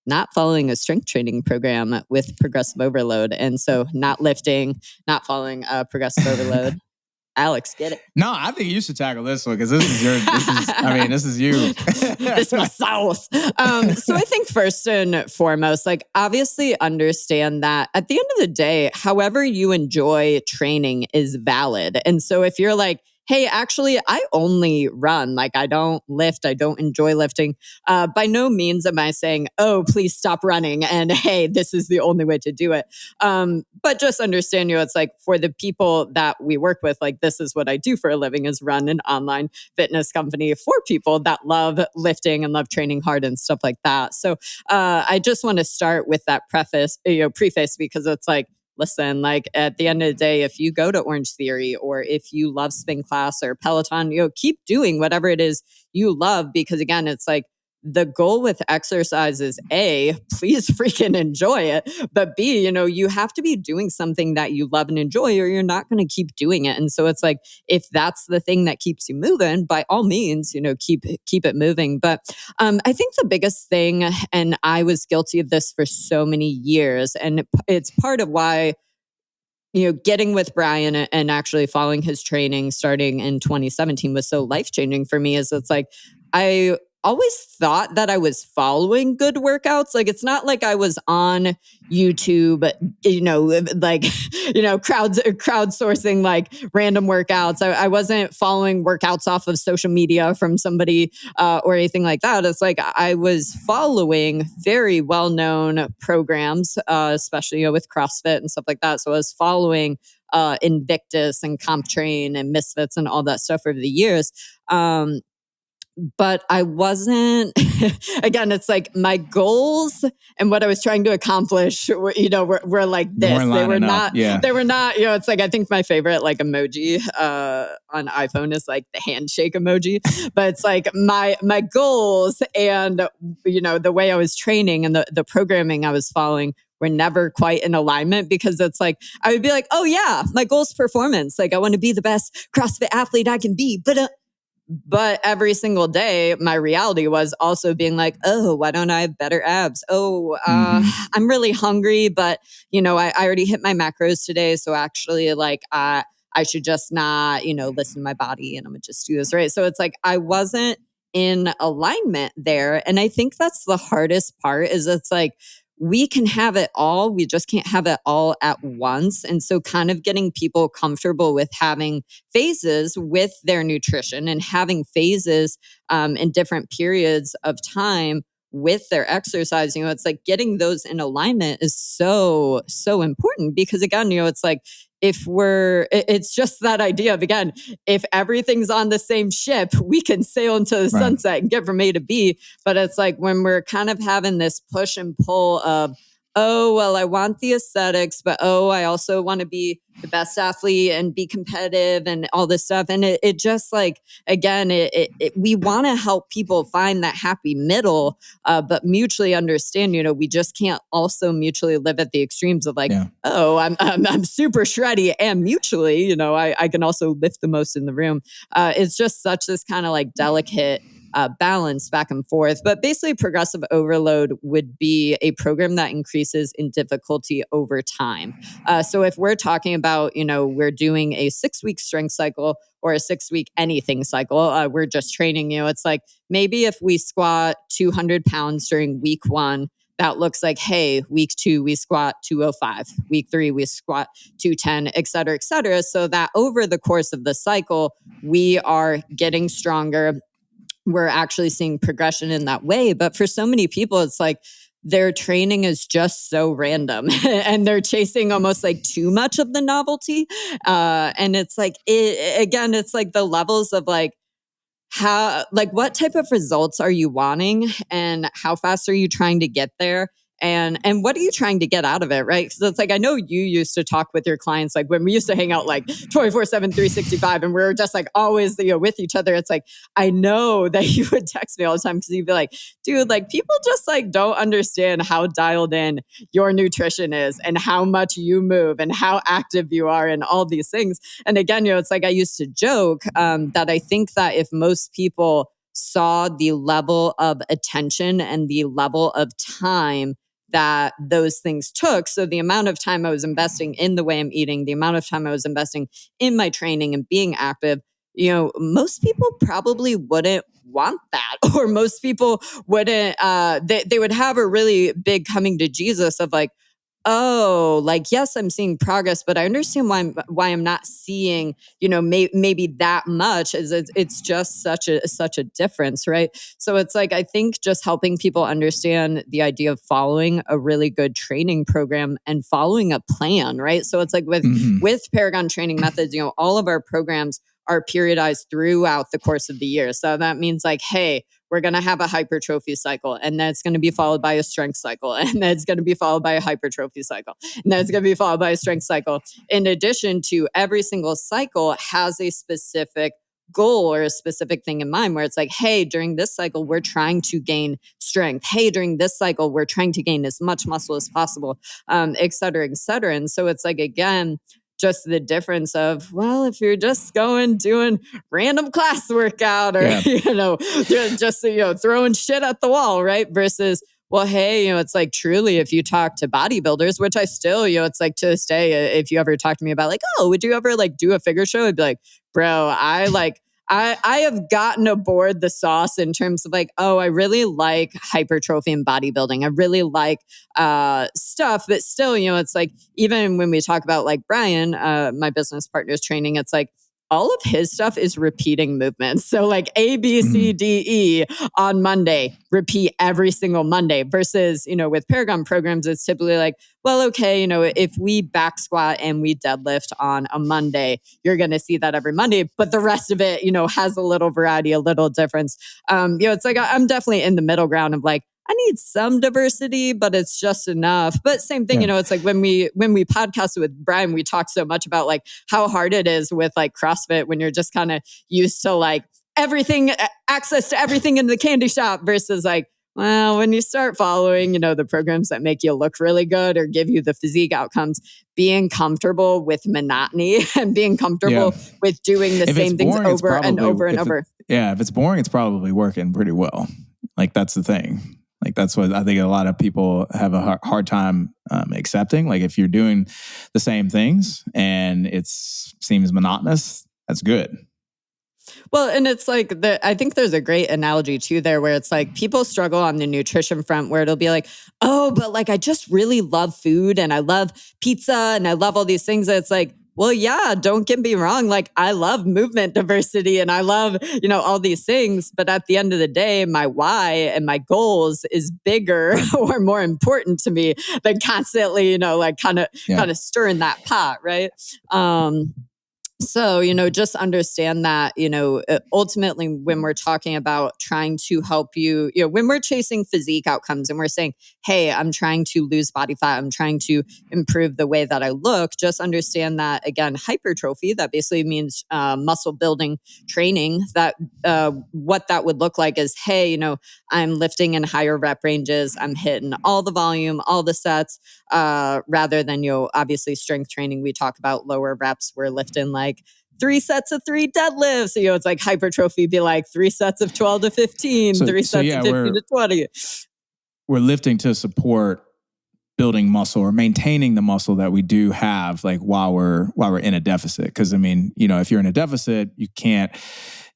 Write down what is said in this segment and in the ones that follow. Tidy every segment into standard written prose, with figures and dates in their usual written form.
not following a strength training program with progressive overload. And so not lifting, not following progressive overload. Alex, get it? No, I think you should tackle this one because this is you. This is my sauce. So I think first and foremost, like obviously understand that at the end of the day, however you enjoy training is valid. And so if you're like, hey, actually, I only run. Like, I don't lift. I don't enjoy lifting. By no means am I saying, oh, please stop running. And hey, this is the only way to do it. But just understand, it's like for the people that we work with, like this is what I do for a living is run an online fitness company for people that love lifting and love training hard and stuff like that. So I just want to start with that preface because it's like, listen, like at the end of the day, if you go to Orange Theory or if you love spin class or Peloton, keep doing whatever it is you love. Because again, it's like the goal with exercise is A, please freaking enjoy it. But B, you have to be doing something that you love and enjoy or you're not going to keep doing it. And so it's like, if that's the thing that keeps you moving, by all means, keep it moving. But I think the biggest thing, and I was guilty of this for so many years, and it's part of why getting with Brian and actually following his training starting in 2017 was so life-changing for me, is it's like, I always thought that I was following good workouts. Like, it's not like I was on YouTube, crowdsourcing like random workouts. I wasn't following workouts off of social media from somebody or anything like that. It's like I was following very well-known programs, especially with CrossFit and stuff like that. So I was following Invictus and CompTrain and Misfits and all that stuff over the years. But I wasn't, again, it's like my goals and what I was trying to accomplish, were like this. They were not, it's like, I think my favorite like emoji on iPhone is like the handshake emoji, but it's like my goals and, the way I was training and the programming I was following were never quite in alignment, because it's like, I would be like, oh yeah, my goal's performance. Like I want to be the best CrossFit athlete I can be, but every single day, my reality was also being like, oh, why don't I have better abs? Oh, I'm really hungry, but, I already hit my macros today. So actually, like, I should just not, listen to my body and I'm going to just do this, right? So it's like, I wasn't in alignment there. And I think that's the hardest part, is it's like, we can have it all. We just can't have it all at once. And so kind of getting people comfortable with having phases with their nutrition and having phases in different periods of time with their exercise, it's like getting those in alignment is so, so important, because again, it's like, it's just that idea of, again, if everything's on the same ship, we can sail into the sunset and get from A to B. But it's like when we're kind of having this push and pull of, oh, well, I want the aesthetics, but oh, I also want to be the best athlete and be competitive and all this stuff. And it just like, again, we want to help people find that happy middle, but mutually understand, we just can't also mutually live at the extremes of like, oh, I'm super shreddy, and mutually, I can also lift the most in the room. It's just such this kind of like delicate balance back and forth. But basically, progressive overload would be a program that increases in difficulty over time. So if we're talking about, we're doing a 6-week strength cycle or a 6-week anything cycle, we're just training you. It's like, maybe if we squat 200 pounds during week 1, that looks like, hey, week 2, we squat 205. Week 3, we squat 210, et cetera, et cetera. So that over the course of the cycle, we are getting stronger. We're actually seeing progression in that way. But for so many people, it's like their training is just so random and they're chasing almost like too much of the novelty. And it's like, it's like the levels of like, what type of results are you wanting and how fast are you trying to get there? And what are you trying to get out of it, right? Because it's like, I know you used to talk with your clients, like when we used to hang out like 24/7, 365, and we were just like always, with each other. It's like, I know that you would text me all the time because you'd be like, dude, like people just like don't understand how dialed in your nutrition is and how much you move and how active you are and all these things. And again, it's like I used to joke that I think that if most people saw the level of attention and the level of time that those things took. So the amount of time I was investing in the way I'm eating, the amount of time I was investing in my training and being active, most people probably wouldn't want that, or most people wouldn't, they would have a really big coming to Jesus of like, oh, like, yes, I'm seeing progress, but I understand why I'm not seeing, maybe that much. It's just such a difference, right? So it's like, I think just helping people understand the idea of following a really good training program and following a plan, right? So it's like with Paragon training methods, all of our programs are periodized throughout the course of the year. So that means like, hey, we're going to have a hypertrophy cycle, and that's going to be followed by a strength cycle, and that's going to be followed by a hypertrophy cycle, and that's going to be followed by a strength cycle. In addition to, every single cycle has a specific goal or a specific thing in mind, where it's like, hey, during this cycle, we're trying to gain strength. Hey, during this cycle, we're trying to gain as much muscle as possible, et cetera, et cetera. And so it's like, again, just the difference of, well, if you're just doing random class workout, or, just, throwing shit at the wall, right? Versus, well, hey, it's like, truly, if you talk to bodybuilders, which I still, it's like, to this day, if you ever talk to me about like, oh, would you ever like do a figure show? I'd be like, bro, I have gotten aboard the sauce in terms of like, oh, I really like hypertrophy and bodybuilding. I really like stuff, but still, it's like, even when we talk about like Brian, my business partner's training, it's like, all of his stuff is repeating movements. So like A, B, C, D, E on Monday, repeat every single Monday, versus, with Paragon programs, it's typically like, well, okay, if we back squat and we deadlift on a Monday, you're going to see that every Monday, but the rest of it, has a little variety, a little difference. It's like, I'm definitely in the middle ground of like, I need some diversity, but it's just enough. But same thing, it's like when we podcasted with Brian, we talked so much about like how hard it is with like CrossFit when you're just kind of used to like everything, access to everything in the candy shop, versus like, well, when you start following, the programs that make you look really good or give you the physique outcomes, being comfortable with monotony and being comfortable with doing the same things over and over and over. If it's boring, it's probably working pretty well. Like, that's the thing. Like, that's what I think a lot of people have a hard time accepting. Like, if you're doing the same things and it seems monotonous, that's good. Well, and it's like, I think there's a great analogy too there, where it's like people struggle on the nutrition front, where it'll be like, oh, but like, I just really love food and I love pizza and I love all these things. It's like, well, yeah, don't get me wrong. Like, I love movement diversity and I love, all these things. But at the end of the day, my why and my goals is bigger or more important to me than constantly, like kind of stirring that pot. Right. So, just understand that, ultimately when we're talking about trying to help you, when we're chasing physique outcomes and we're saying, hey, I'm trying to lose body fat, I'm trying to improve the way that I look, just understand that, again, hypertrophy, that basically means muscle building training, that what that would look like is, hey, I'm lifting in higher rep ranges, I'm hitting all the volume, all the sets, rather than, obviously strength training, we talk about lower reps, we're lifting like 3 sets of 3 deadlifts. So, it's like hypertrophy be like 3 sets of 12 to 15, 3 sets of 15 to 20. We're lifting to support building muscle or maintaining the muscle that we do have, like while we're in a deficit. Because I mean, if you're in a deficit, you can't,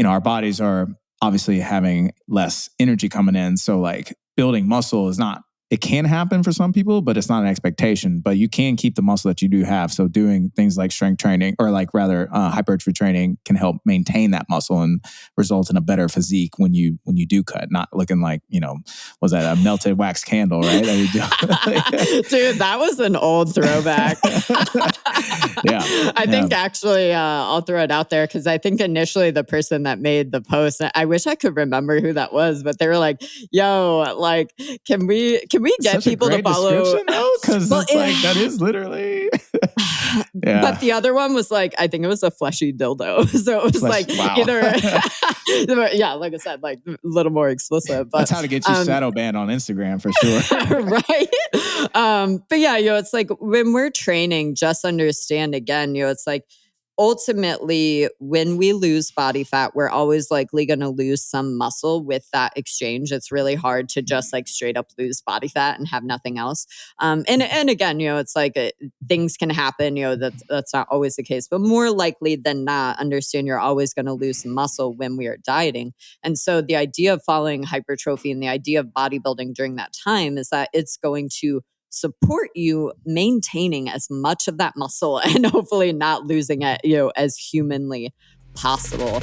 our bodies are obviously having less energy coming in. So like building muscle is not, it can happen for some people, but it's not an expectation. But you can keep the muscle that you do have. So doing things like strength training, or like rather hypertrophy training, can help maintain that muscle and result in a better physique when you do cut, not looking like, was that a melted wax candle, right? Dude, that was an old throwback. I think actually I'll throw it out there, because I think initially the person that made the post, I wish I could remember who that was, but they were like, yo, like, can we get such people a great to follow? Because it's like, that is literally. But the other one was like, I think it was a fleshy dildo. So it was either, like I said, like a little more explicit. But that's how to get you shadow banned on Instagram for sure. Right. But yeah, it's like when we're training, just understand again, it's like, ultimately, when we lose body fat, we're always likely going to lose some muscle with that exchange. It's really hard to just like straight up lose body fat and have nothing else. And again, it's like things can happen. That's not always the case, but more likely than not, understand you're always going to lose some muscle when we are dieting. And so the idea of following hypertrophy and the idea of bodybuilding during that time is that it's going to support you maintaining as much of that muscle and hopefully not losing it, as humanly possible.